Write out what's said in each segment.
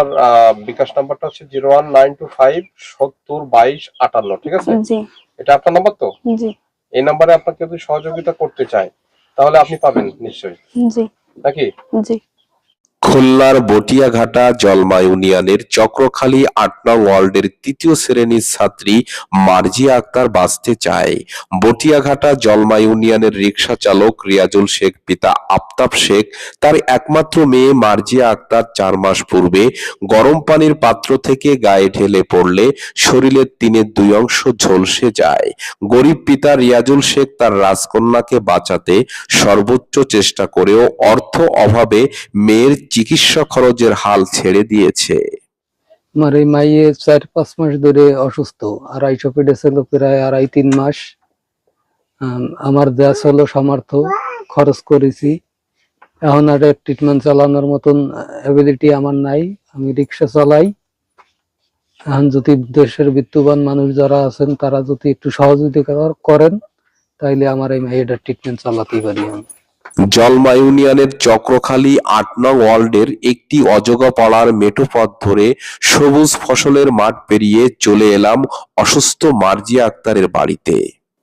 আপনার বিকাশ নাম্বারটা হচ্ছে 01925702258, ঠিক আছে? জি এটা আপনার নাম্বার তো? জি এই নাম্বারে আপনাকে যদি সহযোগিতা করতে চায় তাহলে আপনি পাবেন নিশ্চয়ই, জি নাকি? জি। খুলনার বটিয়াঘাটা জলমা ইউনিয়নের চক্রখালী ৮ নং ওয়ার্ডের ৩য় শ্রেণীর ছাত্রী মার্জিয়া আক্তার বাঁচতে চায়। বটিয়াঘাটা জলমা ইউনিয়নের রিকশা চালক রিয়াজুল শেখ পিতা আফতাব শেখ তার একমাত্র মেয়ে মার্জিয়া আক্তার ৪ মাস পূর্বে গরম পানির পাত্র থেকে গায়ে ঢেলে পড়লে শরীরের ৩/২ অংশ ঝলসে যায়। গরিব পিতা রিয়াজুল শেখ তার রাজকন্যাকে বাঁচাতে সর্বোচ্চ চেষ্টা করেও অর্থ অভাবে মেয়ের চিকিৎসা খরচের হাল ছেড়ে দিয়েছে। আমার এই মাইয়ে ৪-৫ মাস ধরে অসুস্থ, ২৫০ পেটে ছিল প্রায় ২.৫-৩ মাস। আমার যা ছিল সামর্থ্য খরচ করেছি, এখন আর ট্রিটমেন্ট চালানোর মতন অ্যাবিলিটি আমার নাই। আমি রিক্সা চালাই। এখন যদি দেশের বিত্তবান মানুষ যারা আছেন তারা যদি একটু সহযোগিতা করেন তাইলে আমার এই মাইয়েটার ট্রিটমেন্ট চালাতেই পারি আমি। জলমা ইউনিয়নের চক্রখালী ৮ নং ওয়ার্ডের একটি অজগা পাড়ার মেঠো পথ ধরে সবুজ ফসলের মাঠ পেরিয়ে চলে এলাম অসুস্থ মার্জিয়া আক্তারের বাড়িতে।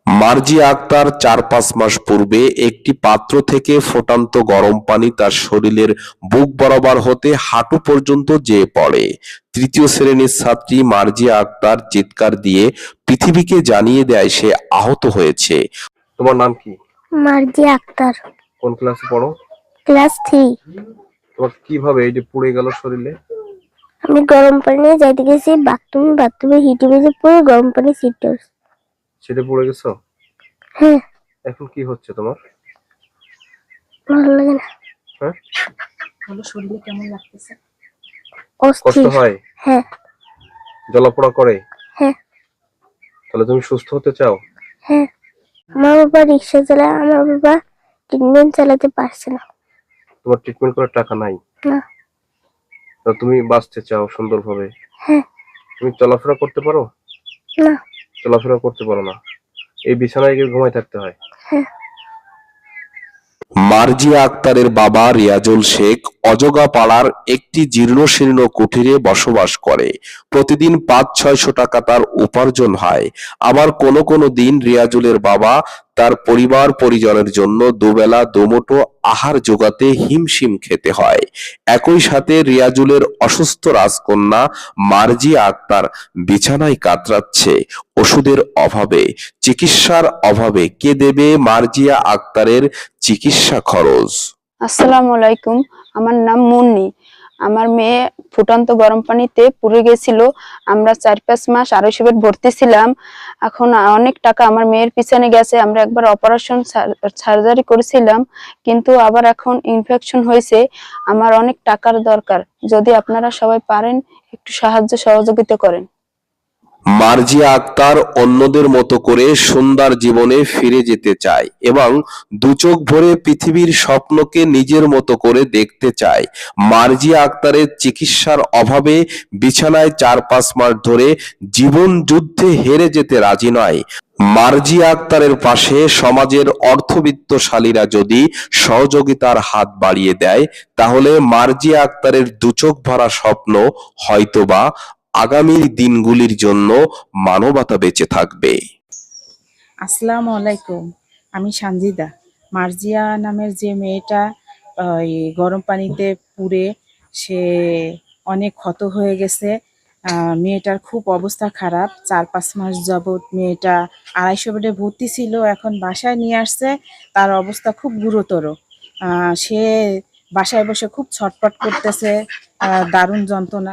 মার্জিয়া আক্তার ৪-৫ মাস পূর্বে একটি পাত্র থেকে ফোটান্ত গরম পানি তার শরীরের বুক বরাবর হতে হাঁটু পর্যন্ত যেয়ে পড়ে। ৩য় শ্রেণীর ছাত্রী মার্জিয়া আক্তার চিৎকার দিয়ে পৃথিবীকে জানিয়ে দেয় সে আহত হয়েছে। তোমার নাম কি? মার্জিয়া আক্তার, কোন ক্লাসে পড়ো? ক্লাস 3। তোমার কিভাবে এই যে পুড়ে গেল শরীরে? আমি গরম পানি নিয়ে যাইতে গেছি বাথরুমে হিটে বেজে পড়ে গরম পানি ছিটে উঠছে। সেটা পুড়ে গেছো? হ্যাঁ। এখন কি হচ্ছে তোমার? ভালো লাগে না। হ্যাঁ, ভালো। শরীরে কেমন লাগতেছে? কষ্ট অস্থির। হয়? হ্যাঁ জ্বালাপোড়া করে? হ্যাঁ তাহলে তুমি সুস্থ হতে চাও? হ্যাঁ। আমার বাবা রিক্সা চালায়, আমার বাবা ট্রিটমেন্ট চালাতে পারছে না। তোমার ট্রিটমেন্ট করার টাকা নাই? না। তো তুমি বাঁচতে চাও সুন্দরভাবে? হ্যাঁ। তুমি চলাফেরা করতে পারো? না। চলাফেরা করতে পারো না, এই বিছানায় গিয়ে ঘুমায় থাকতে হয়? হ্যাঁ। মার্জিয়া আক্তারের বাবা রিয়াজুল শেখ অজগা পাড়ার একটি জীর্ণশীর্ণ কুঠিরে বসবাস করে। প্রতিদিন ৫-৬০০ টাকা তার উপার্জন হয়। আবার কোনো কোনো দিন রিয়াজুলের বাবা তার পরিবার পরিজনের জন্য দুবেলা দুমুঠো আহার জোগাতে হিমশিম খেতে হয়। একই সাথে রিয়াজুলের অসুস্থ রাজকন্যা মার্জিয়া আক্তার বিছানায় কাতরাচ্ছে ওষুধের অভাবে, চিকিৎসার অভাবে। কে দেবে মার্জিয়া আক্তারের চিকিৎসা খরচ? আসসালামু আলাইকুম, আমার নাম মুন্নি। আমার মেয়ে ফুটন্ত গরম পানিতে পুড়ে গেছিল। আমরা ৪-৫ মাস ২৫০ বেড ভর্তি ছিলাম। এখন অনেক টাকা আমার মেয়ের পিছনে গেছে। আমরা একবার অপারেশন সার্জারি করেছিলাম, কিন্তু আবার এখন ইনফেকশন হয়েছে। আমার অনেক টাকার দরকার, যদি আপনারা সবাই পারেন একটু সাহায্য সহযোগিতা করেন। মার্জিয়া আক্তার অন্যদের মতো করে সুন্দর জীবনে ফিরে যেতে চায় এবং দুচোখ ভরে পৃথিবীর স্বপ্নকে নিজের মতো করে দেখতে চায়। মার্জিয়া আক্তারের চিকিৎসার অভাবে বিছানায় ৪-৫ মাস ধরে জীবন যুদ্ধে হেরে যেতে রাজি নয়। মার্জিয়া আক্তারের পাশে সমাজের অর্থবিত্তশালীরা যদি সহযোগিতার হাত বাড়িয়ে দেয় তাহলে মার্জিয়া আক্তারের দুচোখ ভরা স্বপ্ন হয়তোবা আগামী দিনগুলির জন্য মানবতা বেঁচে থাকবে। আসসালামু আলাইকুম, আমি সানজিদা। মার্জিয়া নামের যে মেয়েটা ওই গরম পানিতে পুড়ে সে অনেক ক্ষত হয়ে গেছে। মেয়েটার খুব অবস্থা খারাপ। ৪-৫ মাস যাবৎ মেয়েটা ২৫০ বেডে ভর্তি ছিল, এখন বাসায় নিয়ে আসছে। তার অবস্থা খুব গুরুতর। সে বাসায় বসে খুব ছটফট করতেছে, দারুণ যন্ত্রণা।